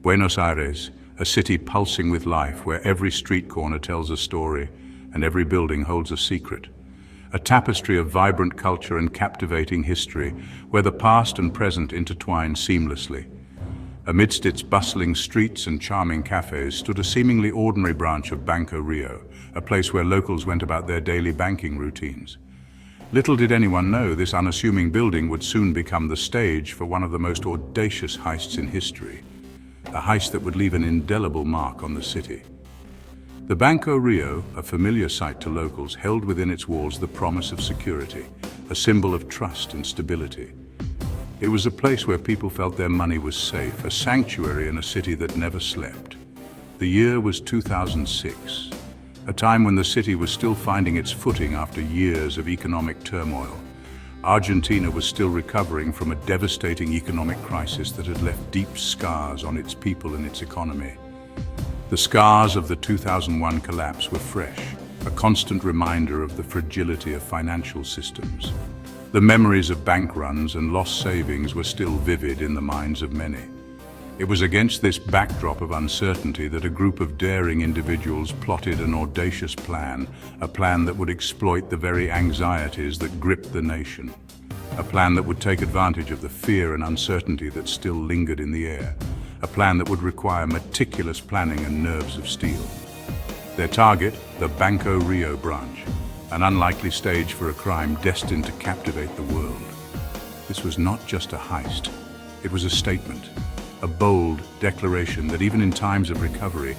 Buenos Aires, a city pulsing with life where every street corner tells a story and every building holds a secret. A tapestry of vibrant culture and captivating history where the past and present intertwine seamlessly. Amidst its bustling streets and charming cafes stood a seemingly ordinary branch of Banco Rio, a place where locals went about their daily banking routines. Little did anyone know this unassuming building would soon become the stage for one of the most audacious heists in history. A heist that would leave an indelible mark on the city. The Banco Rio, a familiar sight to locals, held within its walls the promise of security, a symbol of trust and stability. It was a place where people felt their money was safe, a sanctuary in a city that never slept. The year was 2006, a time when the city was still finding its footing after years of economic turmoil. Argentina was still recovering from a devastating economic crisis that had left deep scars on its people and its economy. The scars of the 2001 collapse were fresh, a constant reminder of the fragility of financial systems. The memories of bank runs and lost savings were still vivid in the minds of many. It was against this backdrop of uncertainty that a group of daring individuals plotted an audacious plan, a plan that would exploit the very anxieties that gripped the nation. A plan that would take advantage of the fear and uncertainty that still lingered in the air. A plan that would require meticulous planning and nerves of steel. Their target, the Banco Rio branch, an unlikely stage for a crime destined to captivate the world. This was not just a heist, it was a statement, a bold declaration that even in times of recovery,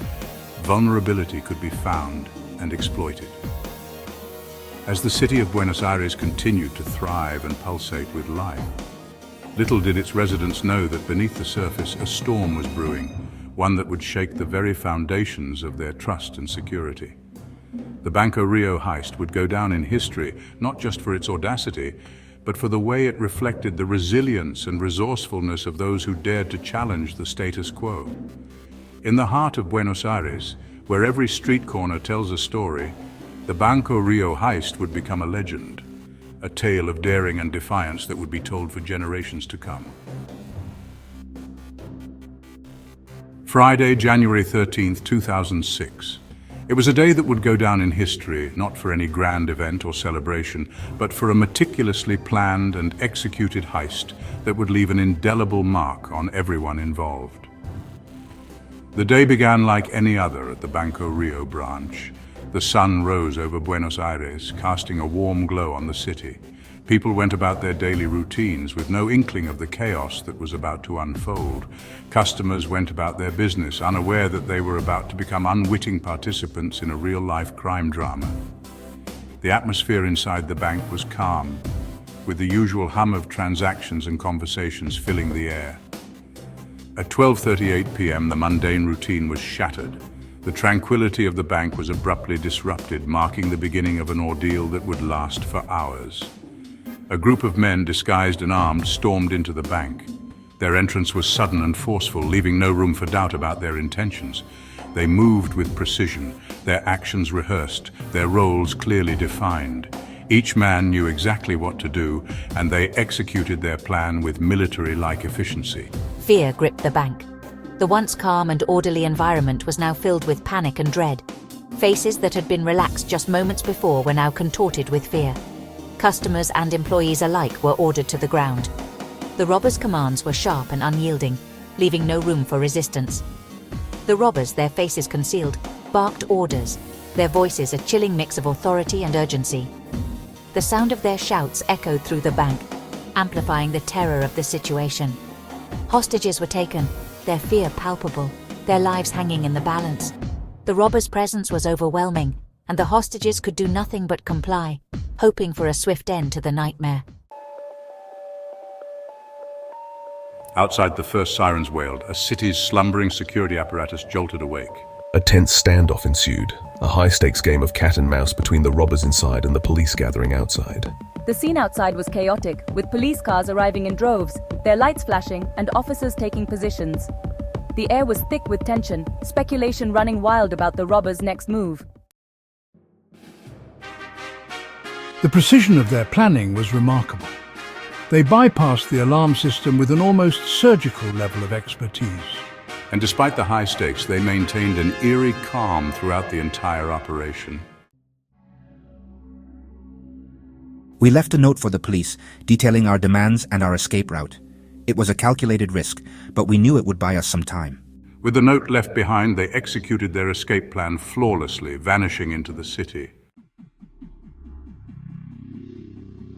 vulnerability could be found and exploited. As the city of Buenos Aires continued to thrive and pulsate with life, little did its residents know that beneath the surface a storm was brewing, one that would shake the very foundations of their trust and security. The Banco Rio heist would go down in history, not just for its audacity, but for the way it reflected the resilience and resourcefulness of those who dared to challenge the status quo. In the heart of Buenos Aires, where every street corner tells a story, the Banco Rio heist would become a legend. A tale of daring and defiance that would be told for generations to come. Friday, January 13th, 2006. It was a day that would go down in history, not for any grand event or celebration, but for a meticulously planned and executed heist that would leave an indelible mark on everyone involved. The day began like any other at the Banco Rio branch. The sun rose over Buenos Aires, casting a warm glow on the city. People went about their daily routines with no inkling of the chaos that was about to unfold. Customers went about their business, unaware that they were about to become unwitting participants in a real-life crime drama. The atmosphere inside the bank was calm, with the usual hum of transactions and conversations filling the air. At 12:38 p.m., the mundane routine was shattered. The tranquility of the bank was abruptly disrupted, marking the beginning of an ordeal that would last for hours. A group of men, disguised and armed, stormed into the bank. Their entrance was sudden and forceful, leaving no room for doubt about their intentions. They moved with precision, their actions rehearsed, their roles clearly defined. Each man knew exactly what to do, and they executed their plan with military-like efficiency. Fear gripped the bank. The once calm and orderly environment was now filled with panic and dread. Faces that had been relaxed just moments before were now contorted with fear. Customers and employees alike were ordered to the ground. The robbers' commands were sharp and unyielding, leaving no room for resistance. The robbers, their faces concealed, barked orders, their voices a chilling mix of authority and urgency. The sound of their shouts echoed through the bank, amplifying the terror of the situation. Hostages were taken, their fear palpable, their lives hanging in the balance. The robbers' presence was overwhelming, and the hostages could do nothing but comply, hoping for a swift end to the nightmare. Outside, the first sirens wailed. A city's slumbering security apparatus jolted awake. A tense standoff ensued, a high-stakes game of cat and mouse between the robbers inside and the police gathering outside. The scene outside was chaotic, with police cars arriving in droves, their lights flashing, and officers taking positions. The air was thick with tension, speculation running wild about the robbers' next move. The precision of their planning was remarkable. They bypassed the alarm system with an almost surgical level of expertise. And despite the high stakes, they maintained an eerie calm throughout the entire operation. We left a note for the police, detailing our demands and our escape route. It was a calculated risk, but we knew it would buy us some time. With the note left behind, they executed their escape plan flawlessly, vanishing into the city.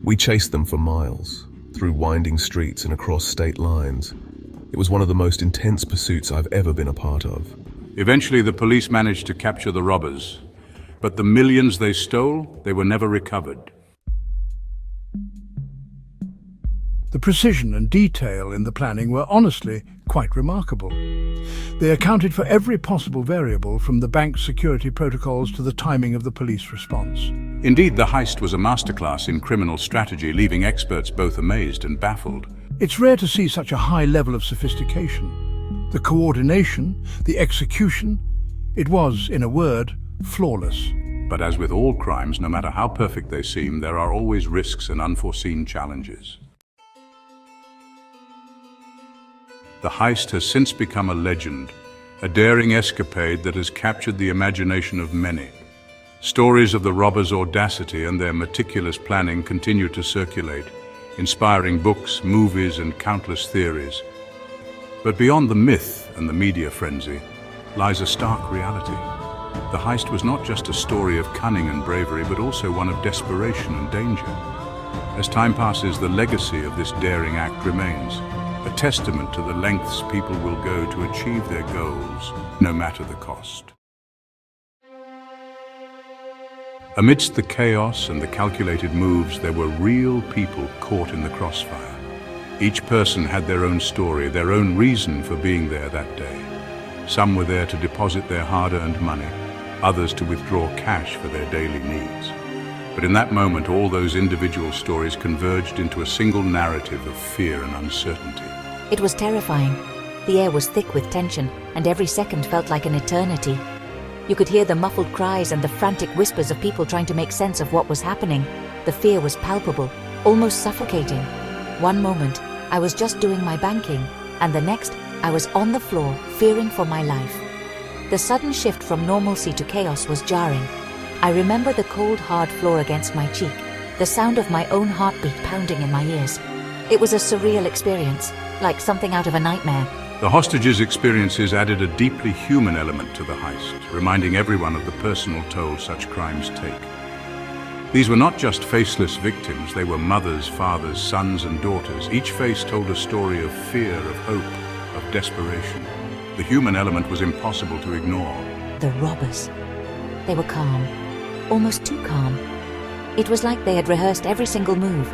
We chased them for miles, through winding streets and across state lines. It was one of the most intense pursuits I've ever been a part of. Eventually, the police managed to capture the robbers, but the millions they stole, they were never recovered. The precision and detail in the planning were honestly quite remarkable. They accounted for every possible variable, from the bank's security protocols to the timing of the police response. Indeed, the heist was a masterclass in criminal strategy, leaving experts both amazed and baffled. It's rare to see such a high level of sophistication. The coordination, the execution, it was, in a word, flawless. But as with all crimes, no matter how perfect they seem, there are always risks and unforeseen challenges. The heist has since become a legend, a daring escapade that has captured the imagination of many. Stories of the robbers' audacity and their meticulous planning continue to circulate, inspiring books, movies, and countless theories. But beyond the myth and the media frenzy lies a stark reality. The heist was not just a story of cunning and bravery, but also one of desperation and danger. As time passes, the legacy of this daring act remains, a testament to the lengths people will go to achieve their goals, no matter the cost. Amidst the chaos and the calculated moves, there were real people caught in the crossfire. Each person had their own story, their own reason for being there that day. Some were there to deposit their hard-earned money, others to withdraw cash for their daily needs. But in that moment, all those individual stories converged into a single narrative of fear and uncertainty. It was terrifying. The air was thick with tension, and every second felt like an eternity. You could hear the muffled cries and the frantic whispers of people trying to make sense of what was happening. The fear was palpable, almost suffocating. One moment, I was just doing my banking, and the next, I was on the floor, fearing for my life. The sudden shift from normalcy to chaos was jarring. I remember the cold, hard floor against my cheek, the sound of my own heartbeat pounding in my ears. It was a surreal experience, like something out of a nightmare. The hostages' experiences added a deeply human element to the heist, reminding everyone of the personal toll such crimes take. These were not just faceless victims, they were mothers, fathers, sons, and daughters. Each face told a story of fear, of hope, of desperation. The human element was impossible to ignore. The robbers. They were calm, almost too calm. It was like they had rehearsed every single move.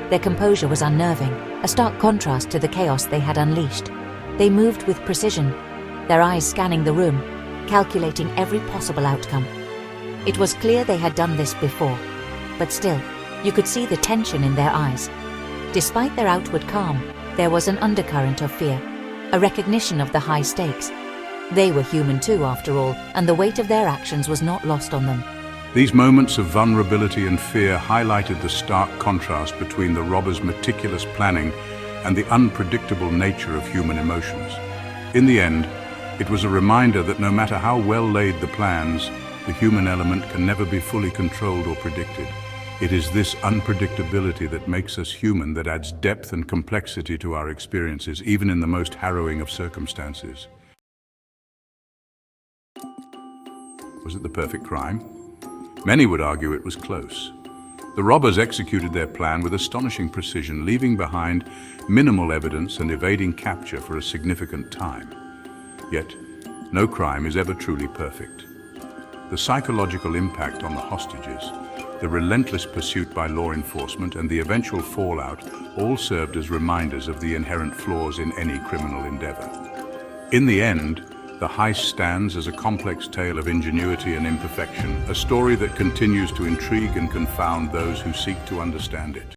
Their composure was unnerving, a stark contrast to the chaos they had unleashed. They moved with precision, their eyes scanning the room, calculating every possible outcome. It was clear they had done this before, but still, you could see the tension in their eyes. Despite their outward calm, there was an undercurrent of fear, a recognition of the high stakes. They were human too, after all, and the weight of their actions was not lost on them. These moments of vulnerability and fear highlighted the stark contrast between the robbers' meticulous planning and the unpredictable nature of human emotions. In the end, it was a reminder that no matter how well laid the plans, the human element can never be fully controlled or predicted. It is this unpredictability that makes us human, that adds depth and complexity to our experiences, even in the most harrowing of circumstances. Was it the perfect crime? Many would argue it was close. The robbers executed their plan with astonishing precision, leaving behind minimal evidence and evading capture for a significant time. Yet, no crime is ever truly perfect. The psychological impact on the hostages, the relentless pursuit by law enforcement, and the eventual fallout all served as reminders of the inherent flaws in any criminal endeavor. In the end, the heist stands as a complex tale of ingenuity and imperfection, a story that continues to intrigue and confound those who seek to understand it.